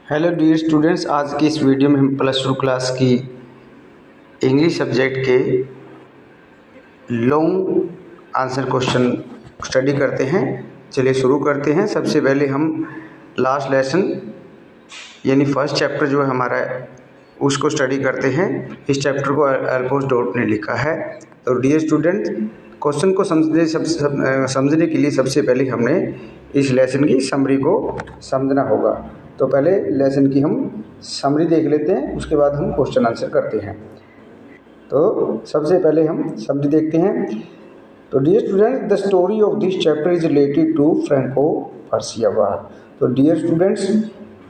Hello dear students, आज की इस वीडियो में हम प्लस 2 क्लास की इंग्लिश सब्जेक्ट के लॉन्ग आंसर क्वेश्चन स्टडी करते हैं। चलिए शुरू करते हैं। सबसे पहले हम लास्ट लेसन यानी फर्स्ट चैप्टर जो है हमारा उसको स्टडी करते हैं। इस चैप्टर को अल्फोंस डॉट ने लिखा है। तो डियर स्टूडेंट, क्वेश्चन को समझने के लिए सबसे पहले हमने इस लेसन की समरी को समझना होगा। तो पहले लेसन की हम समरी देख लेते हैं, उसके बाद हम क्वेश्चन आंसर करते हैं। तो सबसे पहले हम समरी देखते हैं। तो dear students, the story of this chapter is related to Franco Persia war. तो डियर स्टूडेंट्स,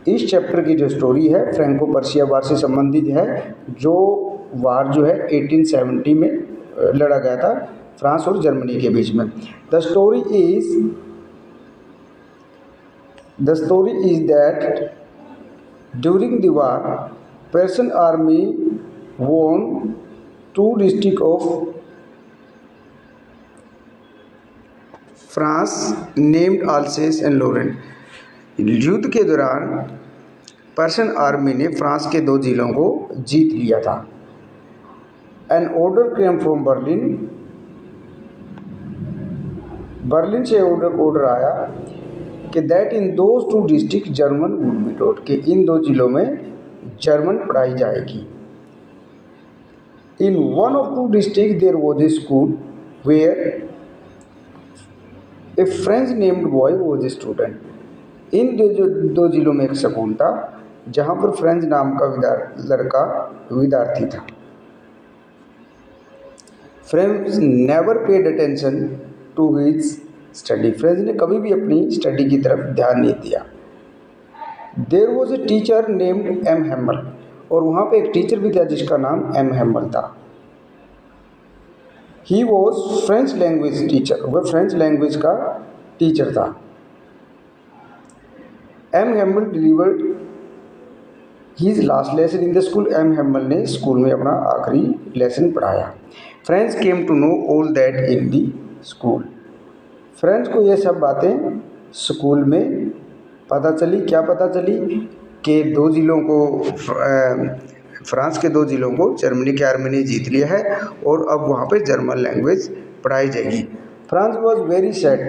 इस चैप्टर की जो स्टोरी है फ्रैंको पर्सिया वार से संबंधित है, जो वार जो है 1870 में लड़ा गया था फ्रांस और जर्मनी के बीच में। The story is that during the war, Persian army won 2 districts of France named Alsace and Lorraine। युद्ध के दौरान पर्शियन आर्मी ने फ्रांस के 2 जिलों को जीत लिया था। An order came from Berlin से ऑर्डर आया कि that in those 2 district German would be taught, कि इन 2 जिलों में जर्मन पढ़ाई जाएगी। In one of 2 district there was a school where a French named boy was a student. इन 2 जिलों में एक स्कूल था जहां पर फ्रेंच नाम का लड़का विद्यार्थी था। French never paid attention to his study. French ने कभी भी अपनी स्टडी की तरफ ध्यान नहीं दिया। There was a teacher named M Hamel, और वहाँ पे एक टीचर भी था जिसका नाम एम हेमल था। He was French language teacher, वह फ्रेंच लैंग्वेज का टीचर था। M Hamel delivered his last lesson in the school. M Hamel ने स्कूल में अपना आखिरी लेसन पढ़ाया। French came to know all that in the school. French को ये सब बातें स्कूल में पता चली। क्या पता चली? कि 2 जिलों को फ्रांस के 2 जिलों को जर्मनी की आर्मी ने जीत लिया है और अब वहाँ पे जर्मन लैंग्वेज पढ़ाई जाएगी। France was very sad,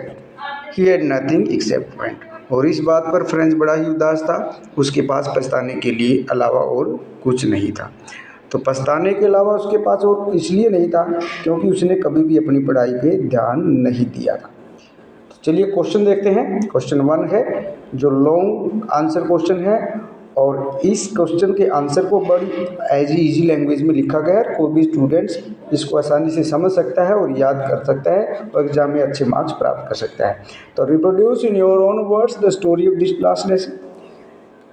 he had nothing accept point. और इस बात पर फ्रेंच बड़ा ही उदास था, उसके पास पछताने के लिए अलावा और कुछ नहीं था। तो पछताने के अलावा उसके पास और इसलिए नहीं था क्योंकि उसने कभी भी अपनी पढ़ाई पे ध्यान नहीं दिया था। चलिए क्वेश्चन देखते हैं। क्वेश्चन 1 है जो लॉन्ग आंसर क्वेश्चन है, और इस क्वेश्चन के आंसर को बड़ी इजी लैंग्वेज में लिखा गया है। कोई भी स्टूडेंट्स इसको आसानी से समझ सकता है और याद कर सकता है और एग्जाम में अच्छे मार्क्स प्राप्त कर सकता है। तो reproduce in your own words the story of this last lesson.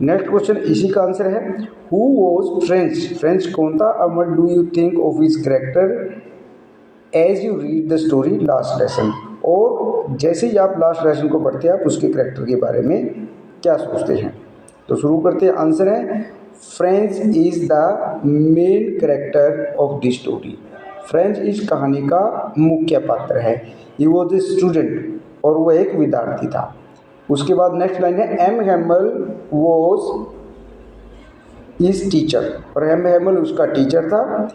Next question इसी का आंसर है। Who was French? फ्रेंच कौन था? और what do you think of his character as you read the story last lesson. और जैसे ही आप last lesson को पढ़ते हैं आप उसके कैरेक्टर के बारे में क्या सोचते हैं। तो शुरू करते हैं। आंसर है French is the main character of the story. French इस कहानी का मुख्य पात्र है। ही वॉज ए स्टूडेंट, और वह एक विद्यार्थी था। उसके बाद नेक्स्ट लाइन है M Hamel was his teacher, और एम हेमल उसका टीचर था।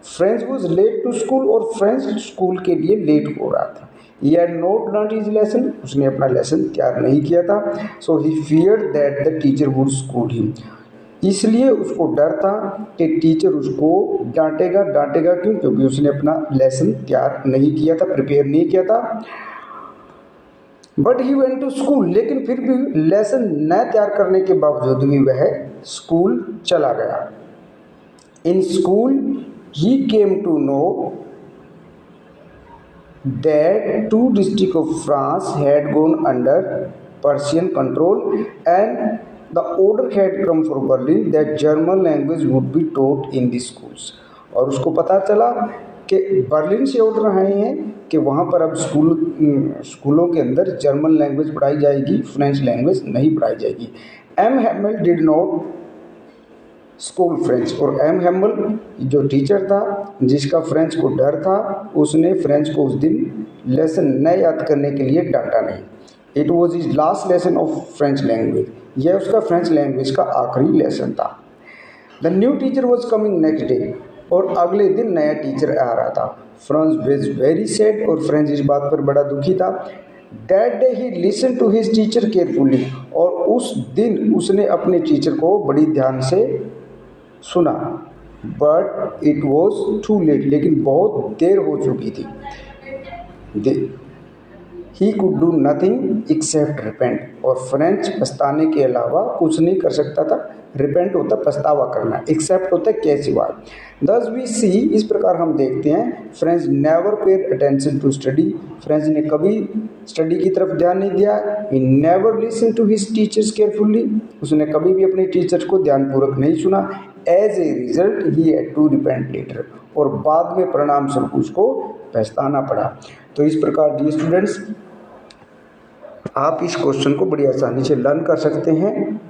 French was late to school, और फ्रेंच स्कूल के लिए लेट हो रहा था। He had not learned his lesson, उसने अपना लेसन तैयार नहीं किया था। So he feared that the teacher would scold him, इसलिए उसको डर था कि टीचर उसको डांटेगा। क्यों? क्योंकि उसने अपना लेसन तैयार नहीं किया था, प्रिपेयर नहीं किया था। But he went to school, लेकिन फिर भी लेसन न तैयार करने के बावजूद भी वह स्कूल चला गया। In school he came to know that 2 districts of France had gone under Persian control, and the order had come from Berlin that German language would be taught in the schools। और उसको पता चला कि Berlin से order आए हैं कि वहाँ पर अब स्कूलों के अंदर जर्मन लैंग्वेज पढ़ाई जाएगी, फ्रेंच लैंग्वेज नहीं पढ़ाई जाएगी। M Hamel did not school French, और एम हेमल जो टीचर था जिसका फ्रेंच को डर था, उसने फ्रेंच को उस दिन लेसन न याद करने के लिए डांटा नहीं। It was his last lesson of French language, यह उसका फ्रेंच लैंग्वेज का आखिरी लेसन था। The new teacher was coming next day, और अगले दिन नया टीचर आ रहा था। फ्रांस वॉज वेरी सैड, और फ्रेंच इस बात पर बड़ा दुखी था। That day he listen to his teacher carefully, और उस दिन उसने अपने टीचर को बड़ी ध्यान से सुना। But it was too late, लेकिन बहुत देर हो चुकी थी। He could do nothing except repent, और फ्रेंच पछताने के अलावा कुछ नहीं कर सकता था। रिपेंट होता पछतावा करना, एक्सेप्ट होता है के सिवाय। दस वी सी, इस प्रकार हम देखते हैं, French never paid attention to study, French ने कभी स्टडी की तरफ ध्यान नहीं दिया। He never listen to his teachers carefully, उसने कभी भी अपने टीचर को ध्यानपूर्वक नहीं सुना। As a result he had to repent later, और बाद में परिणाम स्वरूप उसको पछताना पड़ा। तो इस प्रकार डियर स्टूडेंट्स, आप इस क्वेश्चन को बड़ी आसानी से लर्न कर सकते हैं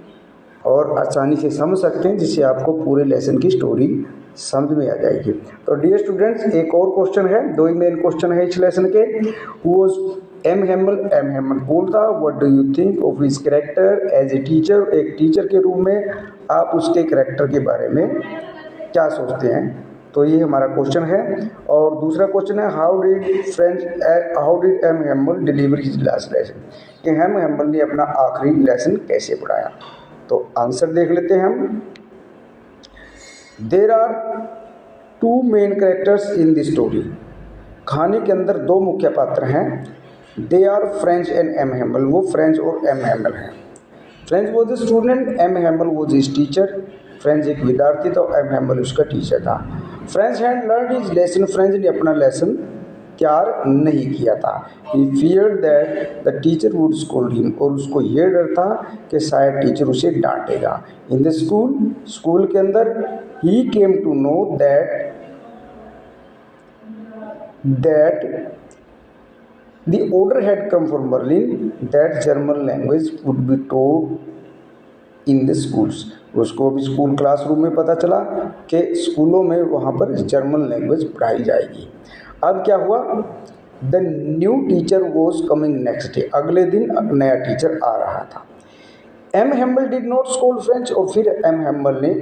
और आसानी से समझ सकते हैं, जिससे आपको पूरे लेसन की स्टोरी समझ में आ जाएगी। तो डियर स्टूडेंट्स, एक और क्वेश्चन है, दो ही मेन क्वेश्चन है इस लेसन के। Who was M Hamel? M Hamel बोलता, what do you think of his character as a teacher? एक टीचर के रूप में आप उसके कैरेक्टर के बारे में क्या सोचते हैं? तो ये हमारा क्वेश्चन है। और दूसरा क्वेश्चन है, how did M Hamel deliver his last lesson? कि एम हेमल ने अपना आखिरी लेसन कैसे पढ़ाया? तो आंसर देख लेते हैं हम। There are two main characters in this story, कहानी के अंदर दो मुख्य पात्र हैं। They are French and M Hamel, वो फ्रेंच और एम हेमल हैं। French was the student, M Hamel was his teacher. French एक विद्यार्थी था, एम हेमल उसका टीचर था। French had learn his lesson, French ने अपना लेसन तैयार नहीं किया था। He feared that the teacher would scold him, और उसको ये डर था कि शायद टीचर उसे डांटेगा। इन द स्कूल के अंदर he came to know that the order had come from Berlin that German language would be taught in the schools. उसको भी स्कूल क्लासरूम में पता चला कि स्कूलों में वहाँ पर जर्मन लैंग्वेज पढ़ाई जाएगी। अब क्या हुआ? The new teacher was coming next day, अगले दिन नया टीचर आ रहा था। M Hamel did not scold French, और फिर एम हेमल ने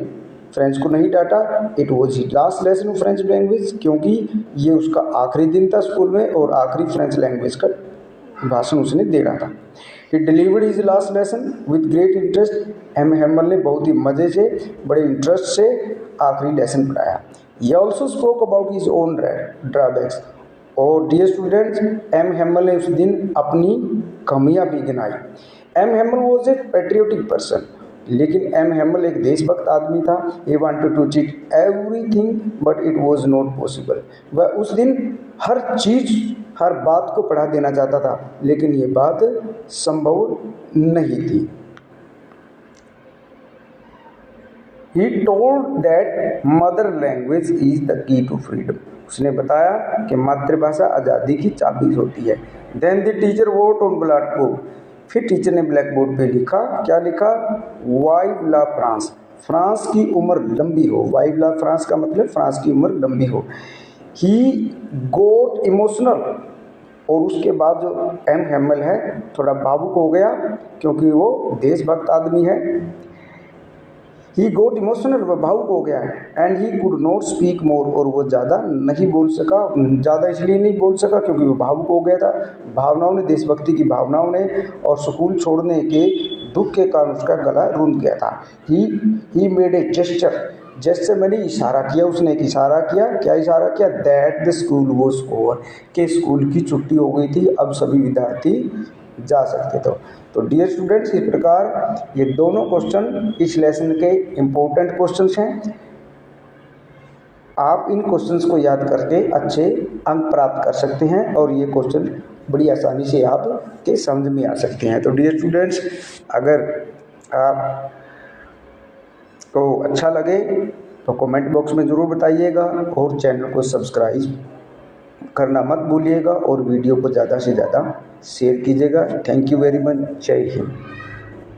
फ्रेंच को नहीं डांटा। It was he last lesson of French language, क्योंकि ये उसका आखिरी दिन था स्कूल में और आखिरी फ्रेंच लैंग्वेज का भाषण उसने दे रहा था। He delivered his last lesson with great interest, M Hamel ने बहुत ही मज़े से, बड़े इंटरेस्ट से आखिरी लेसन पढ़ाया। He also spoke about his own drawbacks, और डियर स्टूडेंट्स, एम हेमल ने उस दिन अपनी कमियां भी गिनाई। M Hamel was a patriotic person, लेकिन एम हेमल एक देशभक्त आदमी था। He wanted to teach everything but it was not possible, वह उस दिन हर चीज़, हर बात को पढ़ा देना चाहता था, लेकिन ये बात संभव नहीं थी। He told that mother language is the key to freedom, उसने बताया कि मातृभाषा आज़ादी की चाबी होती है। Then the teacher wrote on blackboard, फिर टीचर ने ब्लैक बोर्ड पे लिखा, क्या लिखा? वाइव ला फ्रांस, फ्रांस की उम्र लंबी हो। वाइव ला फ्रांस का मतलब फ्रांस की उम्र लंबी हो। ही गोट इमोशनल, और उसके बाद जो एम हेमल है थोड़ा भावुक हो गया, क्योंकि वो देशभक्त आदमी है। ही गोट इमोशनल, वह भावुक हो गया। And he could not speak more, और वो ज़्यादा नहीं बोल सका। ज़्यादा इसलिए नहीं बोल सका क्योंकि वो भावुक हो गया था, भावनाओं ने, देशभक्ति की भावनाओं ने, और स्कूल छोड़ने के दुख के कारण उसका गला रूंध गया था। ही मेड ए जेस्चर मैंने इशारा किया, उसने एक इशारा किया। क्या इशारा किया? That the school was over, कि स्कूल की छुट्टी हो गई थी, अब सभी विद्यार्थी जा सकते थे। तो डियर स्टूडेंट्स, इस प्रकार ये दोनों क्वेश्चन इस लेसन के इम्पोर्टेंट क्वेश्चंस हैं। आप इन क्वेश्चंस को याद करके अच्छे अंक प्राप्त कर सकते हैं, और ये क्वेश्चन बड़ी आसानी से आप के समझ में आ सकते हैं। तो डियर स्टूडेंट्स, अगर आप को अच्छा लगे तो कमेंट बॉक्स में ज़रूर बताइएगा, और चैनल को सब्सक्राइब करना मत भूलिएगा, और वीडियो को ज़्यादा से ज़्यादा शेयर कीजिएगा। Thank you very much. जय हिंद।